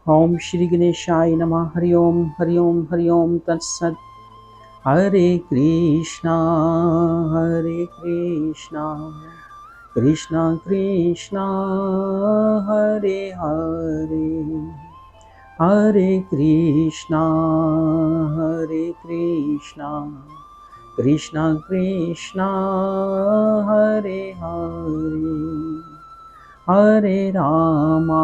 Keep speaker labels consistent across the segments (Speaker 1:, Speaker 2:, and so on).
Speaker 1: ओम श्री गणेशाय नमः। हरि ओम हरि ओम हरि ओम तत्सत। हरे कृष्णा कृष्णा कृष्णा हरे हरे, हरे कृष्णा कृष्णा कृष्णा हरे हरे, हरे रामा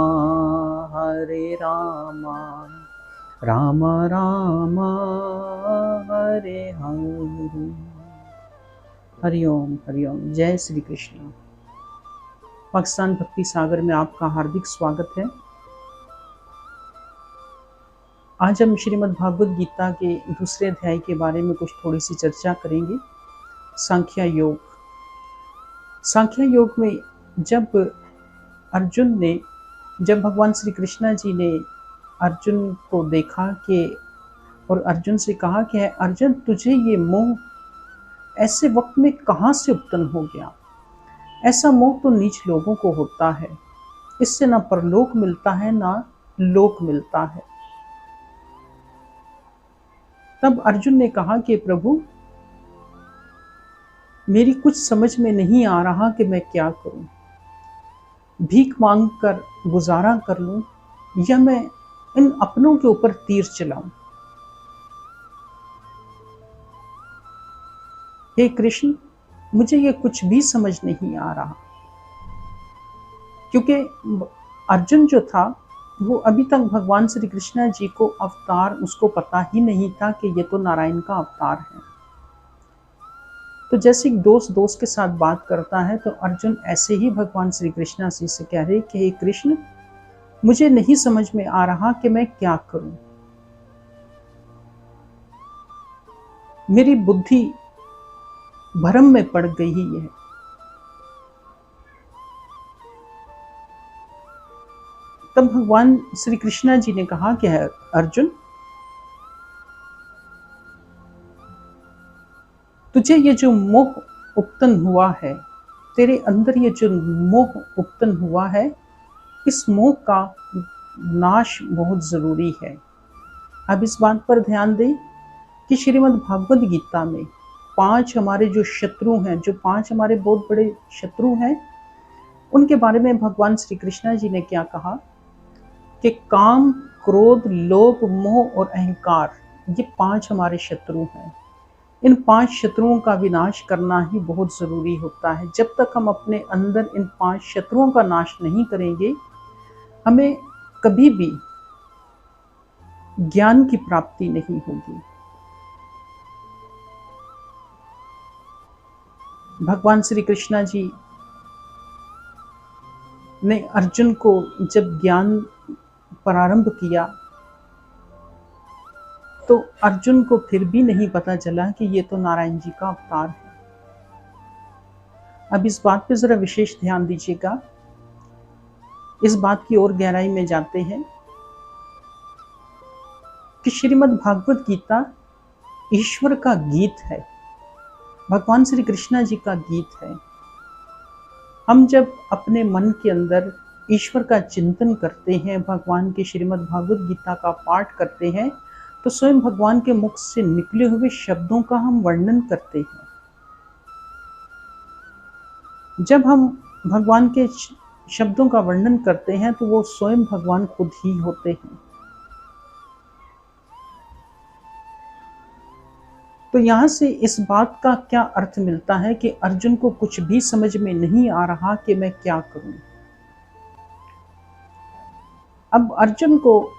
Speaker 1: राम राम हरे हरे। हरि ओम। जय श्री कृष्ण। पाकिस्तान भक्ति सागर में आपका हार्दिक स्वागत है। आज हम श्रीमद् भागवत गीता के दूसरे अध्याय के बारे में कुछ थोड़ी सी चर्चा करेंगे। सांख्य योग। सांख्य योग में जब भगवान श्री कृष्ण जी ने अर्जुन को देखा कि और अर्जुन से कहा कि अर्जुन, तुझे ये मोह ऐसे वक्त में कहाँ से उत्पन्न हो गया? ऐसा मोह तो नीच लोगों को होता है, इससे ना परलोक मिलता है ना लोक मिलता है। तब अर्जुन ने कहा कि प्रभु, मेरी कुछ समझ में नहीं आ रहा कि मैं क्या करूं। भीख मांग कर गुजारा कर लूं या मैं इन अपनों के ऊपर तीर चलाऊं। हे कृष्ण, मुझे ये कुछ भी समझ नहीं आ रहा, क्योंकि अर्जुन जो था वो अभी तक भगवान श्री कृष्ण जी को अवतार उसको पता ही नहीं था कि ये तो नारायण का अवतार है। तो जैसे एक दोस्त के साथ बात करता है, तो अर्जुन ऐसे ही भगवान श्री कृष्ण जी से कह रहे कि हे कृष्ण, मुझे नहीं समझ में आ रहा कि मैं क्या करूं। मेरी बुद्धि भ्रम में पड़ गई है। तब भगवान श्री कृष्ण जी ने कहा कि अर्जुन, तुझे ये जो मोह उत्पन्न हुआ है, तेरे अंदर ये जो मोह उत्पन्न हुआ है, इस मोह का नाश बहुत जरूरी है। अब इस बात पर ध्यान दें कि श्रीमद् भागवत गीता में 5 हमारे जो शत्रु हैं, जो 5 हमारे बहुत बड़े शत्रु हैं, उनके बारे में भगवान श्री कृष्ण जी ने क्या कहा कि काम, क्रोध, लोभ, मोह और अहंकार, ये 5 हमारे शत्रु हैं। इन 5 शत्रुओं का विनाश करना ही बहुत जरूरी होता है। जब तक हम अपने अंदर इन 5 शत्रुओं का नाश नहीं करेंगे, हमें कभी भी ज्ञान की प्राप्ति नहीं होगी। भगवान श्री कृष्ण जी ने अर्जुन को जब ज्ञान प्रारंभ किया, तो अर्जुन को फिर भी नहीं पता चला कि ये तो नारायण जी का अवतार है। अब इस बात पे जरा विशेष ध्यान दीजिएगा। इस बात की ओर गहराई में जाते हैं कि श्रीमद् भागवत गीता ईश्वर का गीत है, भगवान श्री कृष्ण जी का गीत है। हम जब अपने मन के अंदर ईश्वर का चिंतन करते हैं, भगवान के श्रीमद् भागवत गीता का पाठ करते हैं, तो स्वयं भगवान के मुख से निकले हुए शब्दों का हम वर्णन करते हैं। जब हम भगवान के शब्दों का वर्णन करते हैं, तो वो स्वयं भगवान खुद ही होते हैं। तो यहाँ से इस बात का क्या अर्थ मिलता है कि अर्जुन को कुछ भी समझ में नहीं आ रहा कि मैं क्या करूं। अब अर्जुन को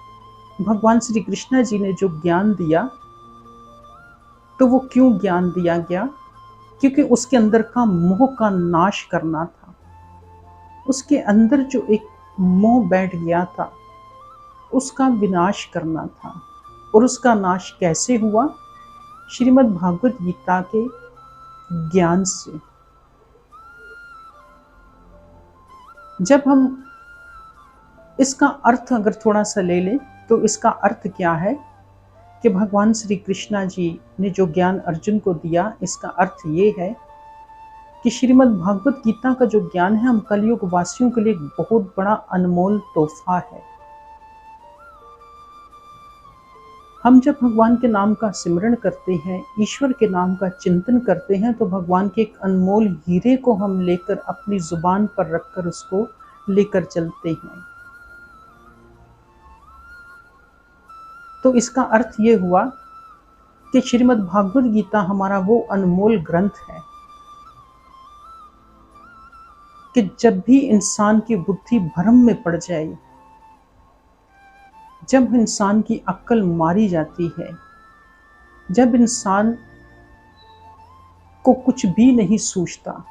Speaker 1: भगवान श्री कृष्ण जी ने जो ज्ञान दिया, तो वो क्यों ज्ञान दिया गया? क्योंकि उसके अंदर का मोह का नाश करना था। उसके अंदर जो एक मोह बैठ गया था, उसका विनाश करना था। और उसका नाश कैसे हुआ? श्रीमद् भागवत गीता के ज्ञान से। जब हम इसका अर्थ अगर थोड़ा सा ले लें, तो इसका अर्थ क्या है कि भगवान श्री कृष्ण जी ने जो ज्ञान अर्जुन को दिया, इसका अर्थ ये है कि श्रीमद् भागवत गीता का जो ज्ञान है, हम कलयुग वासियों के लिए एक बहुत बड़ा अनमोल तोहफा है। हम जब भगवान के नाम का सिमरन करते हैं, ईश्वर के नाम का चिंतन करते हैं, तो भगवान के एक अनमोल हीरे को हम लेकर अपनी जुबान पर रखकर उसको लेकर चलते हैं। तो इसका अर्थ ये हुआ कि श्रीमद् भागवत गीता हमारा वो अनमोल ग्रंथ है कि जब भी इंसान की बुद्धि भ्रम में पड़ जाए, जब इंसान की अक्ल मारी जाती है, जब इंसान को कुछ भी नहीं सूझता,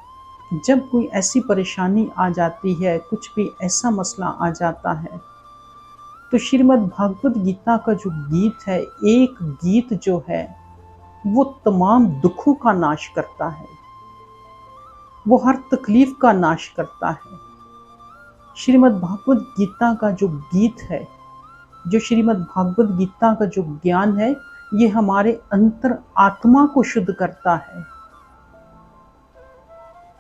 Speaker 1: जब कोई ऐसी परेशानी आ जाती है, कुछ भी ऐसा मसला आ जाता है, तो श्रीमद् भागवत गीता का जो गीत है, एक गीत जो है वो तमाम दुखों का नाश करता है, वो हर तकलीफ का नाश करता है। श्रीमद् भागवत गीता का जो गीत है, जो श्रीमद् भागवत गीता का जो ज्ञान है, ये हमारे अंतर आत्मा को शुद्ध करता है।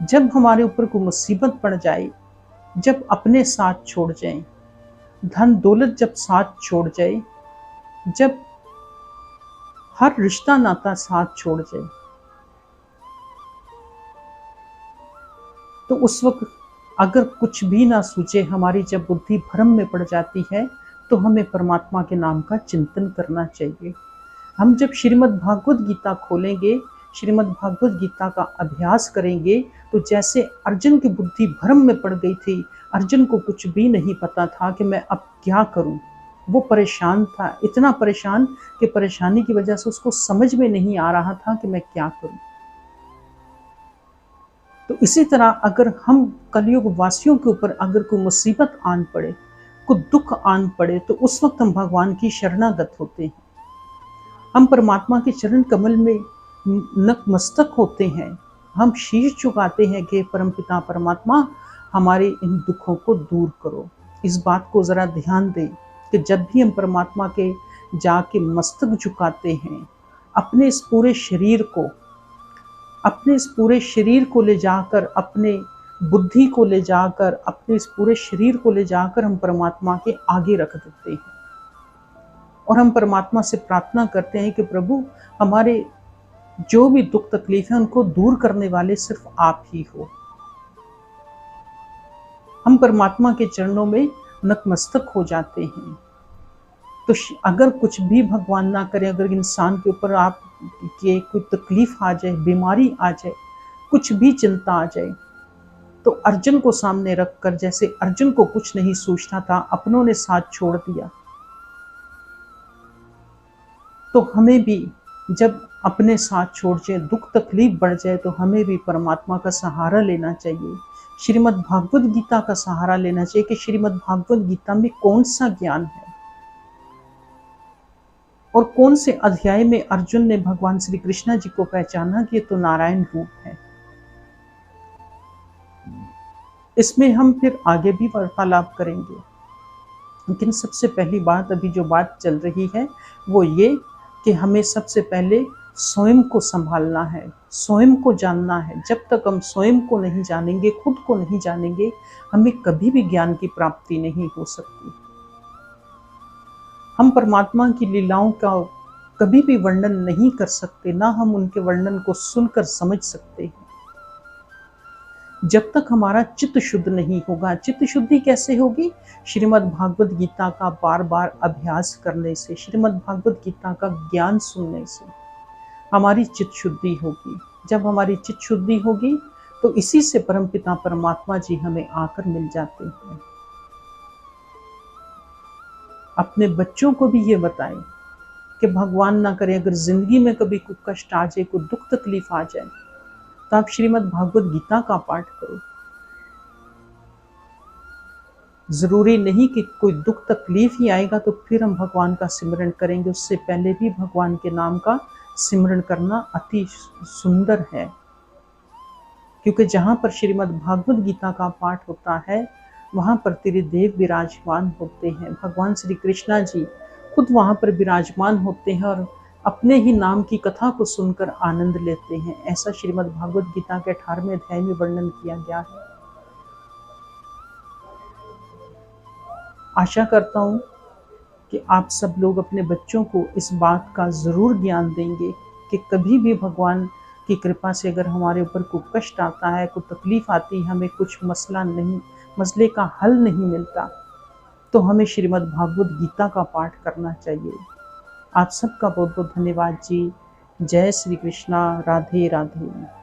Speaker 1: जब हमारे ऊपर कोई मुसीबत पड़ जाए, जब अपने साथ छोड़ जाए, धन दौलत जब साथ छोड़ जाए, जब हर रिश्ता नाता साथ छोड़ जाए, तो उस वक्त अगर कुछ भी ना सूझे, हमारी जब बुद्धि भ्रम में पड़ जाती है, तो हमें परमात्मा के नाम का चिंतन करना चाहिए। हम जब श्रीमद् भागवत गीता खोलेंगे, श्रीमद् भागवत गीता का अभ्यास करेंगे, तो जैसे अर्जुन की बुद्धि भ्रम में पड़ गई थी, अर्जुन को कुछ भी नहीं पता था कि मैं अब क्या करूं। वो परेशान था, इतना परेशान कि परेशानी की वजह से उसको समझ में नहीं आ रहा था कि मैं क्या करूं। तो इसी तरह अगर हम कलयुग वासियों के ऊपर अगर कोई मुसीबत आन पड़े, कोई दुख आन पड़े, तो उस वक्त हम भगवान की शरणागत होते हैं। हम परमात्मा के चरण कमल में नतमस्तक होते हैं। हम शीश झुकाते हैं कि परमपिता परमात्मा, हमारे इन दुखों को दूर करो। इस बात को ज़रा ध्यान दें कि जब भी हम परमात्मा के जाके मस्तक झुकाते हैं, अपने इस पूरे शरीर को, अपने इस पूरे शरीर को ले जाकर, अपने बुद्धि को ले जाकर, अपने इस पूरे शरीर को ले जाकर हम परमात्मा के आगे रख देते हैं और हम परमात्मा से प्रार्थना करते हैं कि प्रभु, हमारे जो भी दुख तकलीफ है उनको दूर करने वाले सिर्फ आप ही हो। हम परमात्मा के चरणों में नतमस्तक हो जाते हैं। तो अगर कुछ भी भगवान ना करे, अगर इंसान के ऊपर आप के कोई तकलीफ आ जाए, बीमारी आ जाए, कुछ भी चिंता आ जाए, तो अर्जुन को सामने रखकर, जैसे अर्जुन को कुछ नहीं सूझता था, अपनों ने साथ छोड़ दिया, तो हमें भी जब अपने साथ छोड़ जाए, दुख तकलीफ बढ़ जाए, तो हमें भी परमात्मा का सहारा लेना चाहिए, श्रीमद् भागवत गीता का सहारा लेना चाहिए कि श्रीमद् भागवत गीता में कौन सा ज्ञान है और कौन से अध्याय में अर्जुन ने भगवान श्री कृष्ण जी को पहचाना कि ये तो नारायण रूप है। इसमें हम फिर आगे भी वार्तालाप करेंगे, लेकिन सबसे पहली बात, अभी जो बात चल रही है वो ये कि हमें सबसे पहले स्वयं को संभालना है, स्वयं को जानना है। जब तक हम स्वयं को नहीं जानेंगे, खुद को नहीं जानेंगे, हमें कभी भी ज्ञान की प्राप्ति नहीं हो सकती। हम परमात्मा की लीलाओं का कभी भी वर्णन नहीं कर सकते, ना हम उनके वर्णन को सुनकर समझ सकते हैं, जब तक हमारा चित्त शुद्ध नहीं होगा। चित्त शुद्धि कैसे होगी? श्रीमद् भागवत गीता का बार बार अभ्यास करने से, श्रीमद् भागवत गीता का ज्ञान सुनने से हमारी चित्त शुद्धि होगी। जब हमारी चित्त शुद्धि होगी तो इसी से परमपिता परमात्मा जी हमें आकर मिल जाते हैं। अपने बच्चों को भी ये बताएं कि भगवान ना करे, अगर जिंदगी में कभी कोई कष्ट आ जाए, कोई दुख तकलीफ आ जाए, तो आप श्रीमद् भागवत गीता का पाठ करो। जरूरी नहीं कि कोई दुख तकलीफ ही आएगा तो फिर हम भगवान का सिमरन करेंगे, उससे पहले भी भगवान के नाम का सिमरन करना अति सुंदर है। क्योंकि जहाँ पर श्रीमद् भागवत गीता का पाठ होता है, वहाँ पर तेरे देव विराजमान होते हैं। भगवान श्री कृष्णा जी खुद वहाँ पर विराजमान होते हैं और अपने ही नाम की कथा को सुनकर आनंद लेते हैं। ऐसा श्रीमद् भागवत गीता के 18वें अध्याय में वर्णन किया गया है। आशा करता हूँ कि आप सब लोग अपने बच्चों को इस बात का ज़रूर ज्ञान देंगे कि कभी भी भगवान की कृपा से अगर हमारे ऊपर कोई कष्ट आता है, कोई तकलीफ़ आती है, हमें कुछ मसले का हल नहीं मिलता, तो हमें श्रीमद् भागवत गीता का पाठ करना चाहिए। आप सबका बहुत बहुत धन्यवाद जी। जय श्री कृष्णा। राधे राधे।